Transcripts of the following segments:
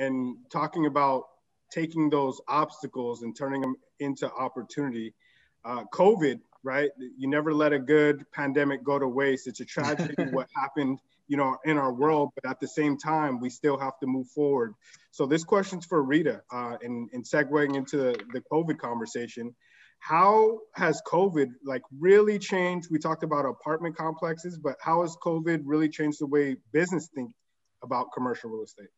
and talking about taking those obstacles and turning them into opportunity. COVID, right? You never let a good pandemic go to waste. It's a tragedy what happened, you know, in our world, but at the same time, we still have to move forward. So this question's for Rita, and segueing into the COVID conversation. How has COVID like really changed? We talked about apartment complexes, but how has COVID really changed the way business think about commercial real estate?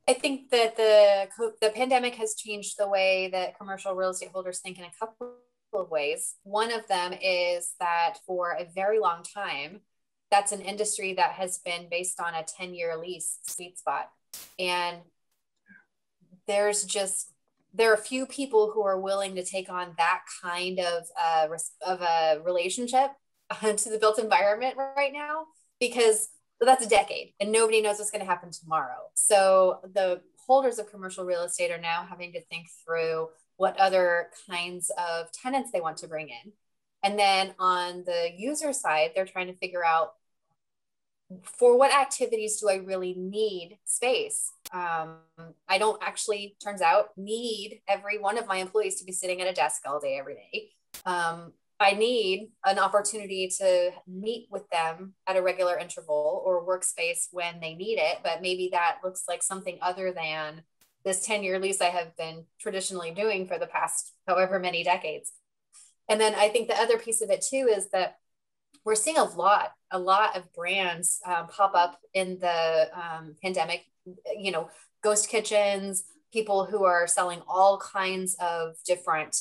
I think that the pandemic has changed the way that commercial real estate holders think in a couple of ways. One of them is that for a very long time, that's an industry that has been based on a 10-year lease sweet spot. And there are a few people who are willing to take on that kind of a relationship to the built environment right now, because that's a decade and nobody knows what's going to happen tomorrow. So the holders of commercial real estate are now having to think through what other kinds of tenants they want to bring in. And then on the user side, they're trying to figure out, for what activities do I really need space? I don't actually, turns out, need every one of my employees to be sitting at a desk all day, every day. I need an opportunity to meet with them at a regular interval or workspace when they need it, but maybe that looks like something other than this 10-year lease I have been traditionally doing for the past however many decades. And then I think the other piece of it too is that we're seeing a lot of brands pop up in the pandemic, you know, ghost kitchens, people who are selling all kinds of different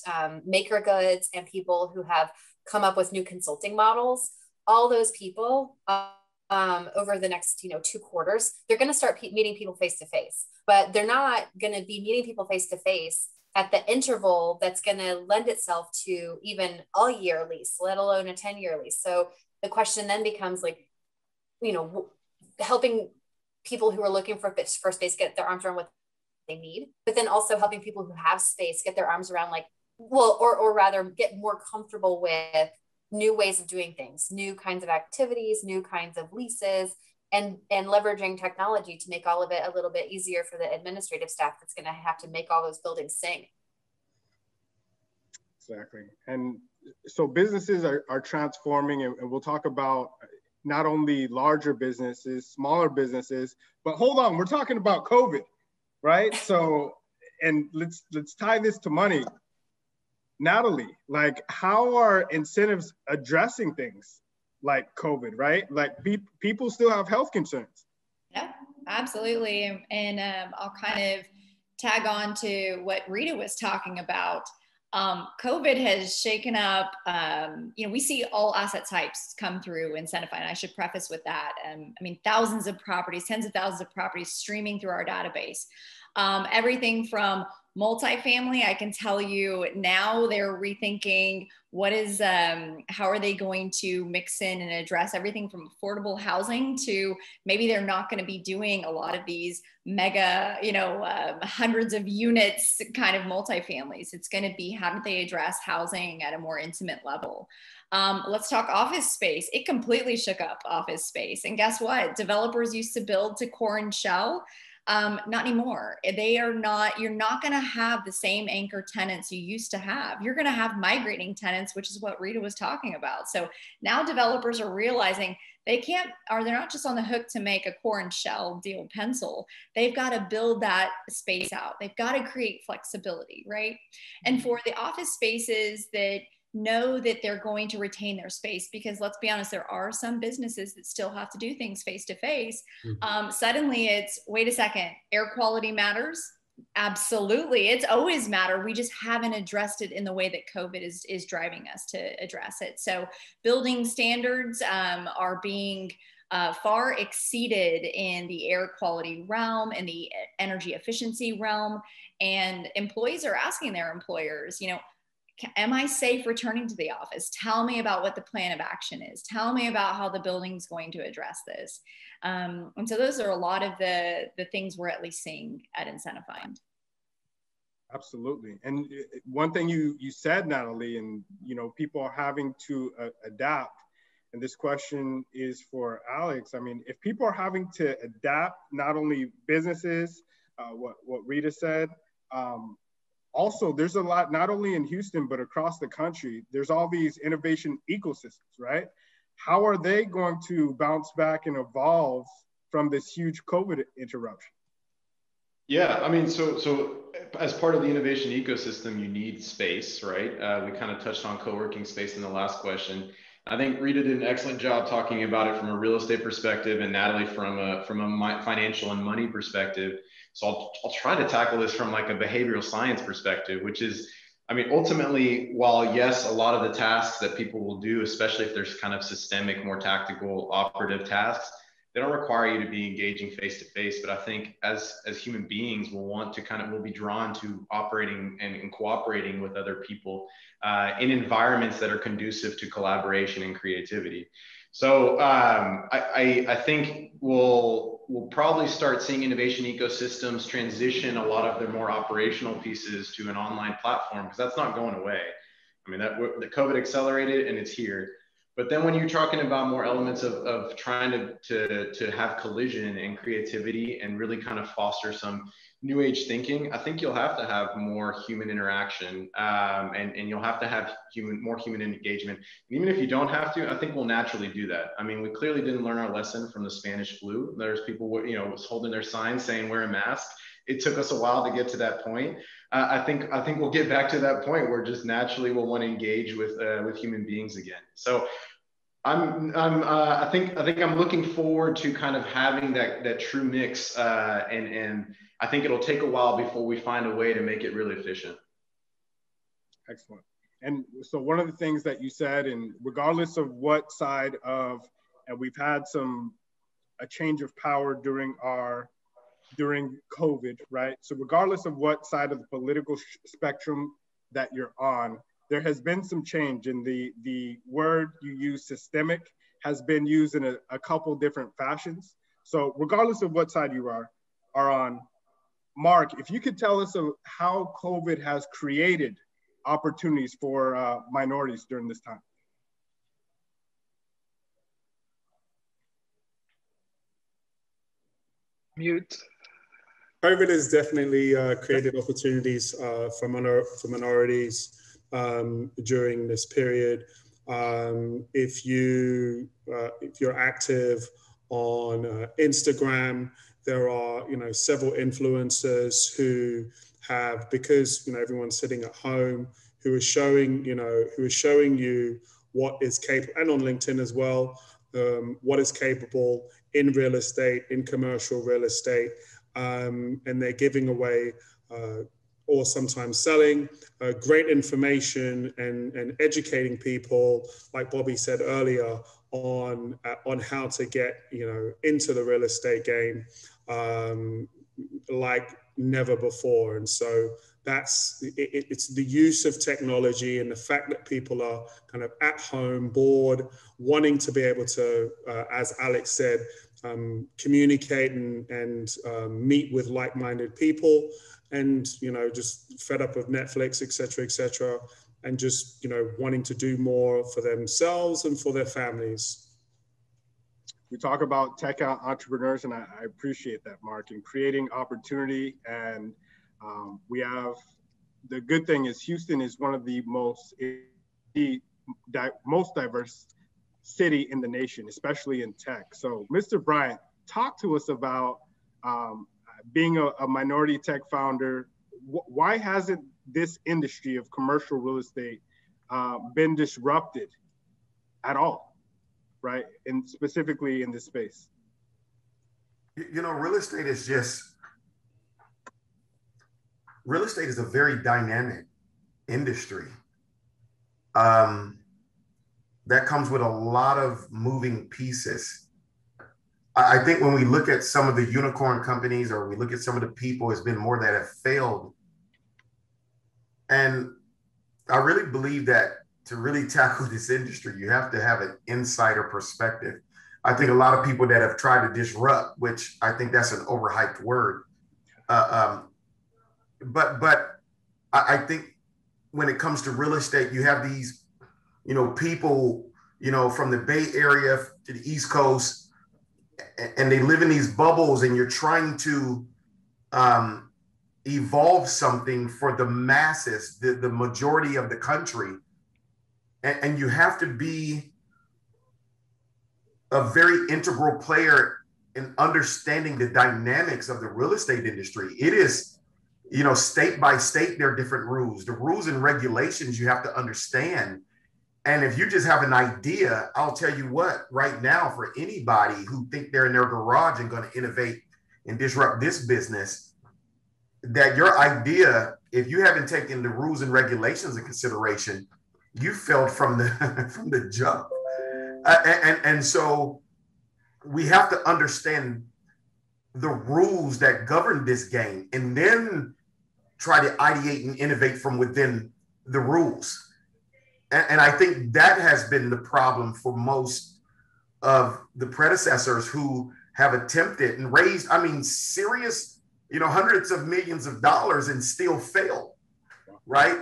maker goods, and people who have come up with new consulting models. All those people over the next, you know, 2 quarters, they're going to start meeting people face to face, but they're not going to be meeting people face to face at the interval that's going to lend itself to even a year lease, let alone a 10-year lease. So the question then becomes like, you know, helping people who are looking for space get their arms around what they need, but then also helping people who have space get their arms around, like, well, or rather get more comfortable with new ways of doing things, new kinds of activities, new kinds of leases, and leveraging technology to make all of it a little bit easier for the administrative staff that's going to have to make all those buildings sing. Exactly. And so businesses are transforming, and we'll talk about not only larger businesses, smaller businesses, but hold on, we're talking about COVID, right? So, and let's tie this to money. Natalie, like, how are incentives addressing things like COVID, right? Like people still have health concerns. Yeah, absolutely. And I'll kind of tag on to what Rita was talking about. COVID has shaken up, you know, we see all asset types come through Incentify, and I should preface with that. I mean, thousands of properties, tens of thousands of properties streaming through our database. Everything from multifamily, I can tell you now they're rethinking what is, how are they going to mix in and address everything from affordable housing to maybe they're not going to be doing a lot of these mega, you know, hundreds of units kind of multifamilies. It's going to be, how do they address housing at a more intimate level? Let's talk office space. It completely shook up office space. And guess what? Developers used to build to core and shell. Not anymore. They are not, you're not going to have the same anchor tenants you used to have. You're going to have migrating tenants, which is what Rita was talking about. So now developers are realizing they can't, or they're not just on the hook to make a core and shell deal pencil. They've got to build that space out. They've got to create flexibility, right? And for the office spaces that know that they're going to retain their space, because let's be honest, there are some businesses that still have to do things face to face. Suddenly it's, wait a second, air quality matters. Absolutely. It's always mattered. We just haven't addressed it in the way that COVID is driving us to address it. So building standards are being far exceeded in the air quality realm and the energy efficiency realm. And employees are asking their employers, you know, am I safe returning to the office? Tell me about what the plan of action is. Tell me about how the building's going to address this. And so those are a lot of the things we're at least seeing at Incentify. Absolutely. And one thing you said, Natalie, and, you know, people are having to adapt. and this question is for Alex. I mean, if people are having to adapt, not only businesses, what Rita said, also there's a lot, not only in Houston, but across the country, there's all these innovation ecosystems, right? How are they going to bounce back and evolve from this huge COVID interruption? Yeah, I mean, so as part of the innovation ecosystem, you need space, right? We kind of touched on co-working space in the last question. I think Rita did an excellent job talking about it from a real estate perspective, and Natalie from a financial and money perspective. So I'll try to tackle this from like a behavioral science perspective, which is, I mean, ultimately, while yes, a lot of the tasks that people will do, especially if there's kind of systemic, more tactical, operative tasks, they don't require you to be engaging face to face. But I think as human beings, we'll be drawn to operating and cooperating with other people in environments that are conducive to collaboration and creativity. So I think we'll probably start seeing innovation ecosystems transition a lot of their more operational pieces to an online platform, because that's not going away. I mean, the COVID accelerated and it's here. But then when you're talking about more elements of trying to have collision and creativity and really kind of foster some new age thinking, I think you'll have to have more human interaction, and you'll have to have more human engagement. And even if you don't have to, I think we'll naturally do that. I mean, we clearly didn't learn our lesson from the Spanish flu. There's people, was holding their signs saying wear a mask. It took us a while to get to that point. I think we'll get back to that point where just naturally we'll want to engage with human beings again. So I think I'm looking forward to kind of having that true mix, and I think it'll take a while before we find a way to make it really efficient. Excellent. And so one of the things that you said, and regardless of what side of, and we've had a change of power during COVID, right? So regardless of what side of the political spectrum that you're on, there has been some change, and the word you use, systemic, has been used in a couple different fashions. So regardless of what side you are on, Mark, if you could tell us of how COVID has created opportunities for minorities during this time. Mute. COVID has definitely created opportunities for minorities during this period. If you're active on Instagram, there are several influencers who have, because everyone's sitting at home, who are showing you what is capable, and on LinkedIn as well, what is capable in real estate, in commercial real estate, and they're giving away or sometimes selling great information and educating people, like Bobby said earlier, on how to get into the real estate game like never before. And so it's the use of technology and the fact that people are kind of at home, bored, wanting to be able to, as Alex said, communicate and meet with like-minded people, and just fed up of Netflix, et cetera, and just wanting to do more for themselves and for their families. We talk about tech entrepreneurs, and I appreciate that, Mark, and creating opportunity. And we have, the good thing is Houston is one of the most diverse city in the nation, especially in tech. So Mr. Bryant, talk to us about being a minority tech founder. Why hasn't this industry of commercial real estate been disrupted at all, right? And specifically in this space. Real estate is a very dynamic industry. That comes with a lot of moving pieces. I think when we look at some of the unicorn companies, or we look at some of the people, it's been more that have failed. And I really believe that to really tackle this industry, you have to have an insider perspective. I think a lot of people that have tried to disrupt, which I think that's an overhyped word. But I think when it comes to real estate, you have these, people you know, from the Bay Area to the East Coast, and they live in these bubbles, and you're trying to evolve something for the masses, the majority of the country. And you have to be a very integral player in understanding the dynamics of the real estate industry. It is, you know, state by state, there are different rules. The rules and regulations you have to understand. And if you just have an idea, I'll tell you what, right now, for anybody who think they're in their garage and going to innovate and disrupt this business, that your idea, if you haven't taken the rules and regulations in consideration, you failed from the from the jump. And so we have to understand the rules that govern this game, and then try to ideate and innovate from within the rules. And I think that has been the problem for most of the predecessors who have attempted and raised, I mean, serious, you know, hundreds of millions of dollars and still fail, right?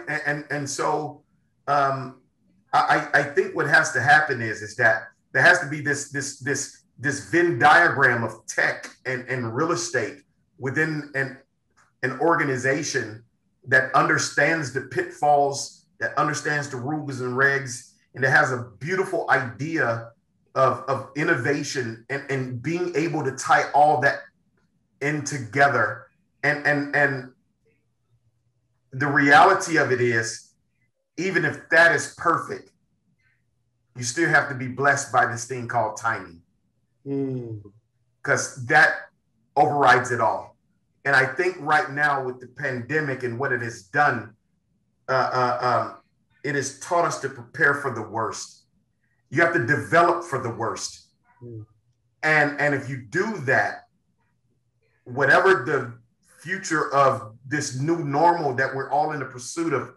And so I think what has to happen is that there has to be this Venn diagram of tech and real estate within an organization that understands the pitfalls, that understands the rules and regs, and that has a beautiful idea of innovation and being able to tie all that in together. And the reality of it is, even if that is perfect, you still have to be blessed by this thing called timing, because that overrides it all. And I think right now with the pandemic and what it has done, it has taught us to prepare for the worst. You have to develop for the worst. And if you do that, whatever the future of this new normal that we're all in the pursuit of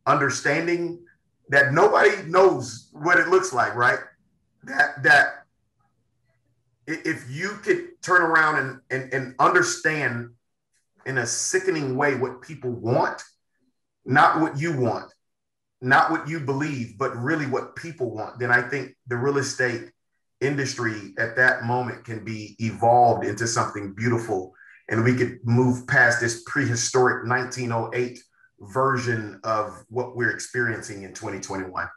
understanding, that nobody knows what it looks like, right? That if you could turn around and understand in a sickening way what people want, not what you want, not what you believe, but really what people want, then I think the real estate industry at that moment can be evolved into something beautiful. And we could move past this prehistoric 1908 version of what we're experiencing in 2021.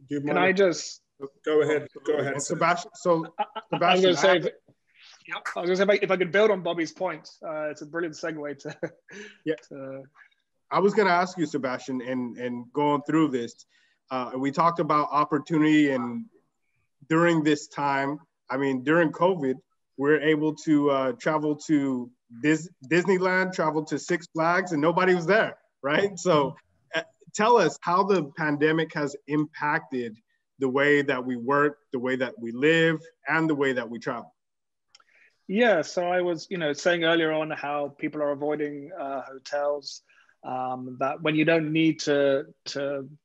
Can I just go ahead? Go ahead, and Sebastian. So, Sebastian, I was going to say, if I could build on Bobby's point, it's a brilliant segue to. Yeah. I was going to ask you, Sebastian, and going through this, we talked about opportunity, and during this time, I mean, during COVID, we're able to travel to Disneyland, travel to Six Flags, and nobody was there, right? So tell us how the pandemic has impacted the way that we work, the way that we live, and the way that we travel. Yeah, so I was, saying earlier on how people are avoiding hotels, that when you don't need to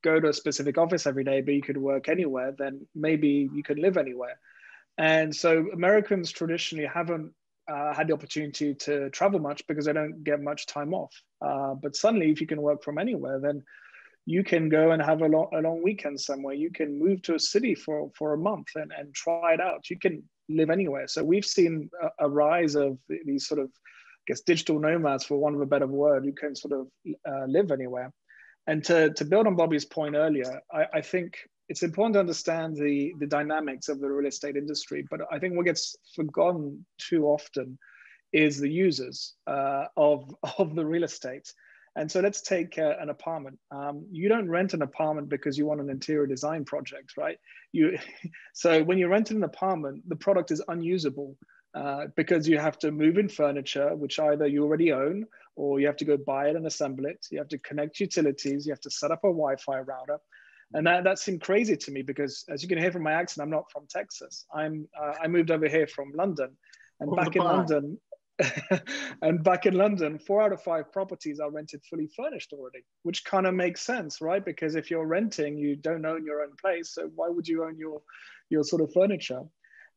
go to a specific office every day, but you could work anywhere, then maybe you could live anywhere. And so Americans traditionally haven't had the opportunity to travel much because they don't get much time off. But suddenly, if you can work from anywhere, then you can go and have a long weekend somewhere. You can move to a city for a month and try it out. You can live anywhere. So we've seen a rise of these sort of, I guess, digital nomads, for want of a better word. You can sort of live anywhere. And to build on Bobby's point earlier, I think it's important to understand the dynamics of the real estate industry. But I think what gets forgotten too often is the users of the real estate. And so let's take an apartment. You don't rent an apartment because you want an interior design project, right? So when you rent an apartment, the product is unusable because you have to move in furniture, which either you already own, or you have to go buy it and assemble it. You have to connect utilities. You have to set up a Wi-Fi router. And that seemed crazy to me because, as you can hear from my accent, I'm not from Texas. I moved over here from London, and back in London, and back in London, 4 out of 5 properties are rented fully furnished already, which kind of makes sense, right? Because if you're renting, you don't own your own place, so why would you own your sort of furniture?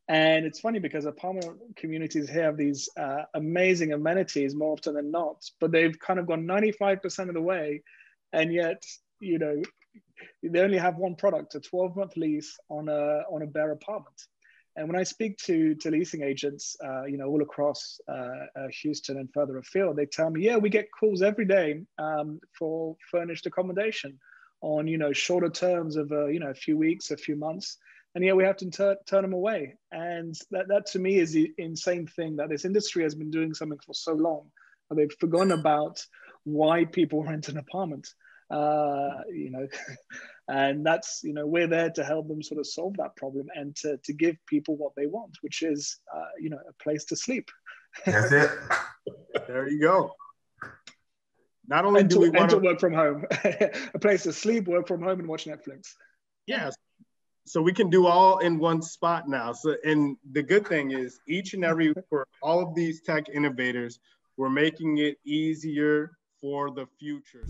And it's funny because apartment communities here have these amazing amenities more often than not, but they've kind of gone 95% of the way, and yet they only have one product, a 12-month lease on a bare apartment. And when I speak to leasing agents, all across Houston and further afield, they tell me, yeah, we get calls every day for furnished accommodation on, shorter terms of, a few weeks, a few months. And yeah, we have to turn them away. And that to me is the insane thing, that this industry has been doing something for so long. They've forgotten about why people rent an apartment, and that's, we're there to help them sort of solve that problem and to give people what they want, which is, a place to sleep. That's it. There you go. Not only do we want to work from home, a place to sleep, work from home, and watch Netflix. Yes. So we can do all in one spot now. So, and the good thing is, for all of these tech innovators, we're making it easier for the future.